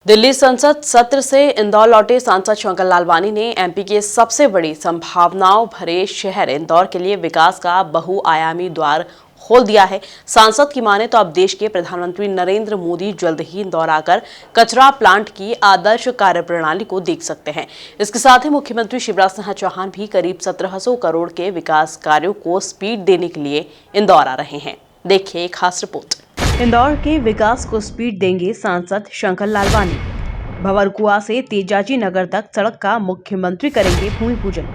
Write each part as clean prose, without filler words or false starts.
दिल्ली संसद सत्र से इंदौर लौटे सांसद शंकर लालवानी ने एमपी के सबसे बड़ी संभावनाओं भरे शहर इंदौर के लिए विकास का बहुआयामी द्वार खोल दिया है। सांसद की माने तो अब देश के प्रधानमंत्री नरेंद्र मोदी जल्द ही इंदौर आकर कचरा प्लांट की आदर्श कार्यप्रणाली को देख सकते हैं। इसके साथ ही मुख्यमंत्री शिवराज सिंह चौहान भी करीब 1700 करोड़ के विकास कार्यों को स्पीड देने के लिए इंदौर आ रहे हैं। देखिए एक खास रिपोर्ट। इंदौर के विकास को स्पीड देंगे सांसद शंकर लालवानी। भंवरकुआ से तेजाजी नगर तक सड़क का मुख्यमंत्री करेंगे भूमि पूजन।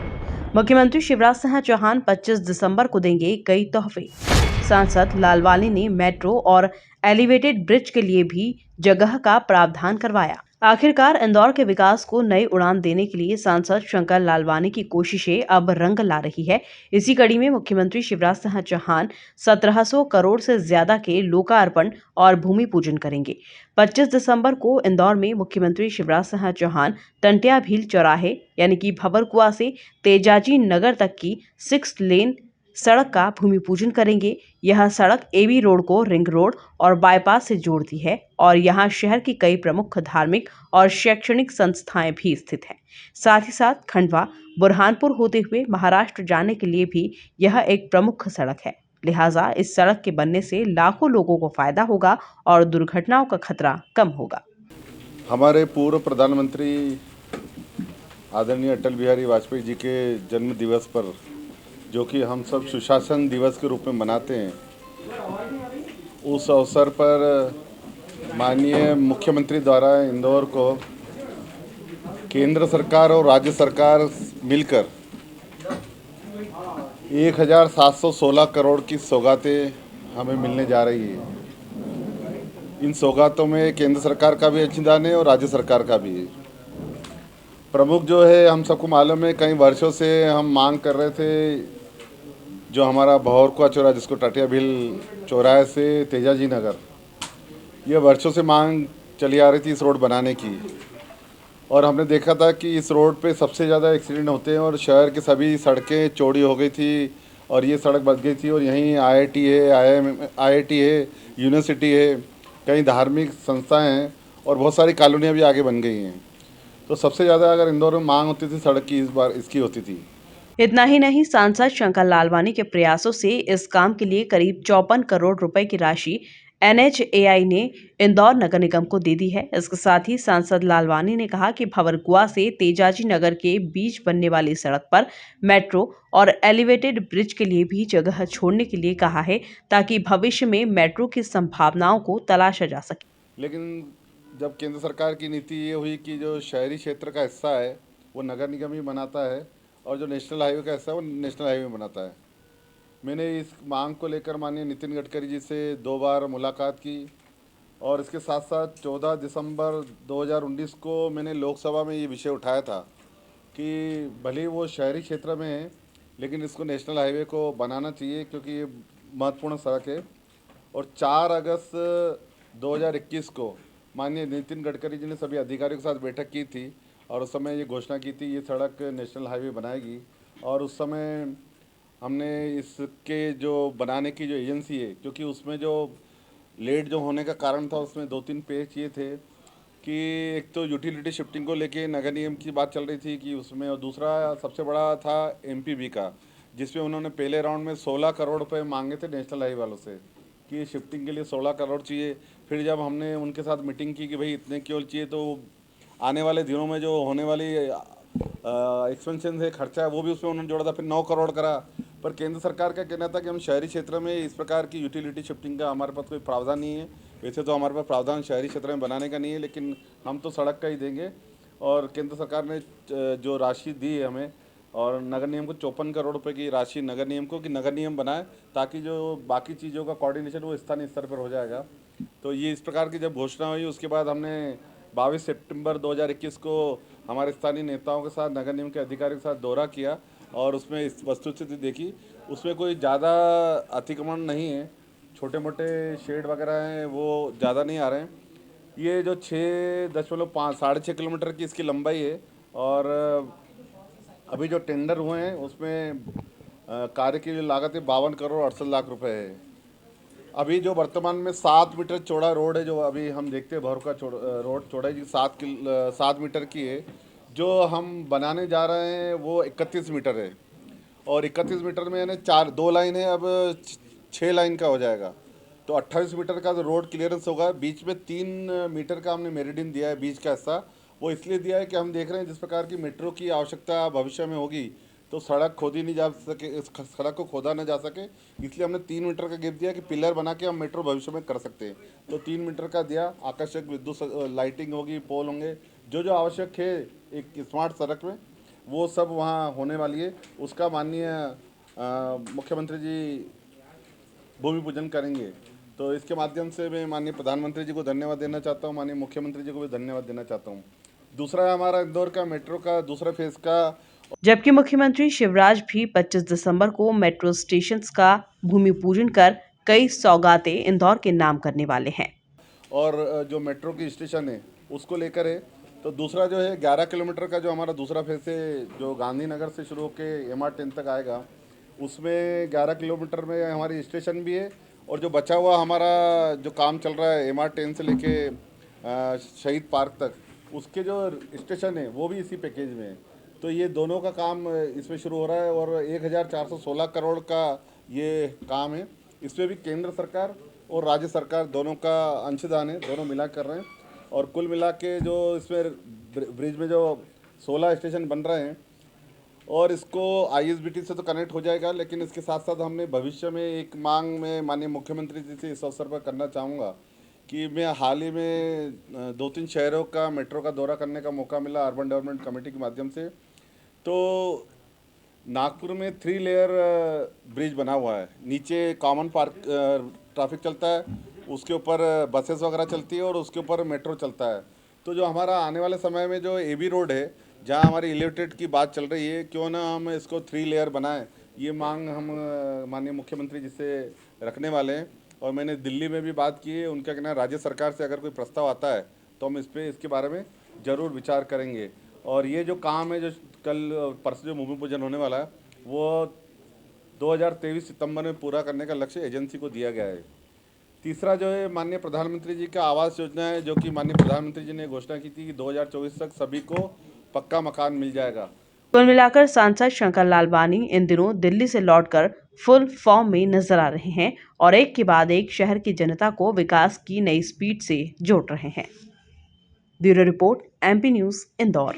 मुख्यमंत्री शिवराज सिंह चौहान 25 दिसंबर को देंगे कई तोहफे। सांसद लालवानी ने मेट्रो और एलिवेटेड ब्रिज के लिए भी जगह का प्रावधान करवाया। आखिरकार इंदौर के विकास को नई उड़ान देने के लिए सांसद शंकर लालवानी की कोशिशें अब रंग ला रही है। इसी कड़ी में मुख्यमंत्री शिवराज सिंह चौहान 1700 करोड़ से ज्यादा के लोकार्पण और भूमि पूजन करेंगे। 25 दिसंबर को इंदौर में मुख्यमंत्री शिवराज सिंह चौहान टंटिया भील चौराहे यानी कि भंवरकुआ से तेजाजी नगर तक की 6 लेन सड़क का भूमि पूजन करेंगे। यह सड़क एबी रोड को रिंग रोड और बाईपास से जोड़ती है और यहाँ शहर की कई प्रमुख धार्मिक और शैक्षणिक संस्थाएं भी स्थित हैं। साथ ही साथ खंडवा बुरहानपुर होते हुए महाराष्ट्र जाने के लिए भी यह एक प्रमुख सड़क है। लिहाजा इस सड़क के बनने से लाखों लोगों को फायदा होगा और दुर्घटनाओं का खतरा कम होगा। हमारे पूर्व प्रधानमंत्री आदरणीय अटल बिहारी वाजपेयी जी के जन्म दिवस पर, जो कि हम सब सुशासन दिवस के रूप में मनाते हैं, उस अवसर पर माननीय मुख्यमंत्री द्वारा इंदौर को केंद्र सरकार और राज्य सरकार मिलकर 1716 करोड़ की सौगातें हमें मिलने जा रही है। इन सौगातों में केंद्र सरकार का भी अंशदान है और राज्य सरकार का भी है। प्रमुख जो है, हम सबको मालूम है, कई वर्षों से हम मांग कर रहे थे, जो हमारा भंवरकुआ चौराहा जिसको टटिया भील चौराहे से तेजाजी नगर, ये वर्षों से मांग चली आ रही थी इस रोड बनाने की। और हमने देखा था कि इस रोड पे सबसे ज़्यादा एक्सीडेंट होते हैं और शहर की सभी सड़कें चौड़ी हो गई थी और ये सड़क बच गई थी। और यहीं आईआईटी है, आईआईटी है, यूनिवर्सिटी है, कई धार्मिक संस्थाएं हैं और बहुत सारी कॉलोनियाँ भी आगे बन गई हैं। तो सबसे ज़्यादा अगर इंदौर में मांग होती थी सड़क की, इस बार इसकी होती थी। इतना ही नहीं, सांसद शंकर लालवानी के प्रयासों से इस काम के लिए करीब 54 करोड़ रुपए की राशि एनएचएआई ने इंदौर नगर निगम को दे दी है। इसके साथ ही सांसद लालवानी ने कहा कि भंवरकुआ से तेजाजी नगर के बीच बनने वाली सड़क पर मेट्रो और एलिवेटेड ब्रिज के लिए भी जगह छोड़ने के लिए कहा है, ताकि भविष्य में मेट्रो की संभावनाओं को तलाशा जा सके। लेकिन जब केंद्र सरकार की नीति ये हुई कि जो शहरी क्षेत्र का हिस्सा है वो नगर निगम ही बनाता है और जो नेशनल हाईवे का हिस्सा है वो नेशनल हाईवे बनाता है। मैंने इस मांग को लेकर माननीय नितिन गडकरी जी से 2 बार मुलाकात की और इसके साथ साथ 14 दिसंबर 2019 को मैंने लोकसभा में ये विषय उठाया था कि भले वो शहरी क्षेत्र में है लेकिन इसको नेशनल हाईवे को बनाना चाहिए क्योंकि ये महत्वपूर्ण सड़क है। और 4 अगस्त 2021 को माननीय नितिन गडकरी जी ने सभी अधिकारियों के साथ बैठक की थी और उस समय ये घोषणा की थी ये सड़क नेशनल हाईवे बनाएगी। और उस समय हमने इसके जो बनाने की जो एजेंसी है, क्योंकि उसमें जो लेट जो होने का कारण था उसमें 2-3 पेज ये थे कि एक तो यूटिलिटी शिफ्टिंग को लेके नगर निगम की बात चल रही थी कि उसमें, और दूसरा सबसे बड़ा था एमपीवी का, जिसमें उन्होंने पहले राउंड में 16 करोड़ रुपए मांगे थे नेशनल हाईवे वालों से कि शिफ्टिंग के लिए 16 करोड़ चाहिए। फिर जब हमने उनके साथ मीटिंग की कि भाई इतने क्यों चाहिए, तो आने वाले दिनों में जो होने वाली एक्सपेंशन है, खर्चा है, वो भी उसमें उन्होंने जोड़ा था, फिर 9 करोड़ करा। पर केंद्र सरकार का कहना था कि हम शहरी क्षेत्र में इस प्रकार की यूटिलिटी शिफ्टिंग का हमारे पास कोई प्रावधान नहीं है। वैसे तो हमारे पास प्रावधान शहरी क्षेत्र में बनाने का नहीं है, लेकिन हम तो सड़क का ही देंगे। और केंद्र सरकार ने जो राशि दी है हमें, और नगर निगम को 54 करोड़ रुपए की राशि नगर निगम को, कि नगर निगम बनाए ताकि जो बाकी चीज़ों का कोऑर्डिनेशन वो स्थानीय स्तर पर हो जाएगा। तो ये इस प्रकार की जब घोषणा हुई उसके बाद हमने 22 सितंबर 2021 को हमारे स्थानीय नेताओं के साथ, नगर निगम के अधिकारियों के साथ दौरा किया और उसमें इस वस्तुस्थिति देखी। उसमें कोई ज़्यादा अतिक्रमण नहीं है, छोटे मोटे शेड वगैरह हैं वो ज़्यादा नहीं आ रहे हैं। ये जो 6.5 किलोमीटर की इसकी लंबाई है और अभी जो टेंडर हुए हैं उसमें कार्य की लागत है 52 करोड़ 68 लाख रुपए है। अभी जो वर्तमान में 7 मीटर चौड़ा रोड है, जो अभी हम देखते हैं भर का रोड चौड़ाई जी 7 मीटर की है। जो हम बनाने जा रहे हैं वो 31 मीटर है, और 31 मीटर में यानी दो लाइन है, अब 6 लाइन का हो जाएगा। तो 28 मीटर का जो रोड क्लियरेंस होगा। बीच में 3 मीटर का हमने मेरिडियन दिया है, बीच का हिस्सा। वो इसलिए दिया है कि हम देख रहे हैं जिस प्रकार की मेट्रो की आवश्यकता भविष्य में होगी, तो सड़क खोदी नहीं जा सके, सड़क को खोदा न जा सके, इसलिए हमने 3 मीटर का गैप दिया कि पिलर बना के हम मेट्रो भविष्य में कर सकते हैं। तो 3 मीटर का दिया। आकर्षक विद्युत लाइटिंग होगी, पोल होंगे, जो जो आवश्यक है एक स्मार्ट सड़क में, वो सब वहाँ होने वाली है। उसका माननीय मुख्यमंत्री जी भूमि पूजन करेंगे। तो इसके माध्यम से मैं माननीय प्रधानमंत्री जी को धन्यवाद देना चाहता हूँ, माननीय मुख्यमंत्री जी को भी धन्यवाद देना चाहता हूँ। दूसरा हमारा इंदौर का मेट्रो का दूसरा फेज का, जबकि मुख्यमंत्री शिवराज भी 25 दिसंबर को मेट्रो स्टेशन का भूमि पूजन कर कई सौगातें इंदौर के नाम करने वाले हैं। और जो मेट्रो की स्टेशन है उसको लेकर है। तो दूसरा जो है 11 किलोमीटर का जो हमारा दूसरा फेज है, जो गांधीनगर से शुरू होकर MR10 तक आएगा, उसमें 11 किलोमीटर में हमारी स्टेशन भी है। और जो बचा हुआ हमारा जो काम चल रहा है MR10 से लेके शहीद पार्क तक, उसके जो स्टेशन है वो भी इसी पैकेज में है। तो ये दोनों का काम इसमें शुरू हो रहा है, और 1416 करोड़ का ये काम है। इसमें भी केंद्र सरकार और राज्य सरकार दोनों का अंशदान है, दोनों मिला कर रहे हैं। और कुल मिला के जो इसमें ब्रिज में जो 16 स्टेशन बन रहे हैं, और इसको ISBT से तो कनेक्ट हो जाएगा, लेकिन इसके साथ साथ हमने भविष्य में एक मांग में माननीय मुख्यमंत्री जी से इस अवसर पर करना चाहूँगा कि मैं हाल ही में 2-3 शहरों का मेट्रो का दौरा करने का मौका मिला अर्बन डेवलपमेंट कमेटी के माध्यम से। तो नागपुर में 3 लेयर ब्रिज बना हुआ है। नीचे कॉमन पार्क ट्रैफिक चलता है, उसके ऊपर बसेस वगैरह चलती है, और उसके ऊपर मेट्रो चलता है। तो जो हमारा आने वाले समय में जो AB रोड है, जहाँ हमारी एलिवेटेड की बात चल रही है, क्यों ना हम इसको 3 लेयर बनाएं, ये मांग हम माननीय मुख्यमंत्री जी से रखने वाले हैं। और मैंने दिल्ली में भी बात की है, उनका कहना है राज्य सरकार से अगर कोई प्रस्ताव आता है तो हम इसके बारे में ज़रूर विचार करेंगे। और ये जो काम है, जो कल परसों जो भूमि पूजन होने वाला है, वो 2023 सितंबर में पूरा करने का लक्ष्य एजेंसी को दिया गया है। तीसरा जो है माननीय प्रधानमंत्री जी का आवास योजना है, जो कि माननीय प्रधानमंत्री जी ने घोषणा की थी कि 2024 तक सभी को पक्का मकान मिल जाएगा। कुल मिलाकर सांसद शंकर लालवानी इन दिनों दिल्ली से लौटकर फुल फॉर्म में नजर आ रहे हैं और एक के बाद एक शहर की जनता को विकास की नई स्पीड से जोड़ रहे हैं। Bureau report MP news Indore.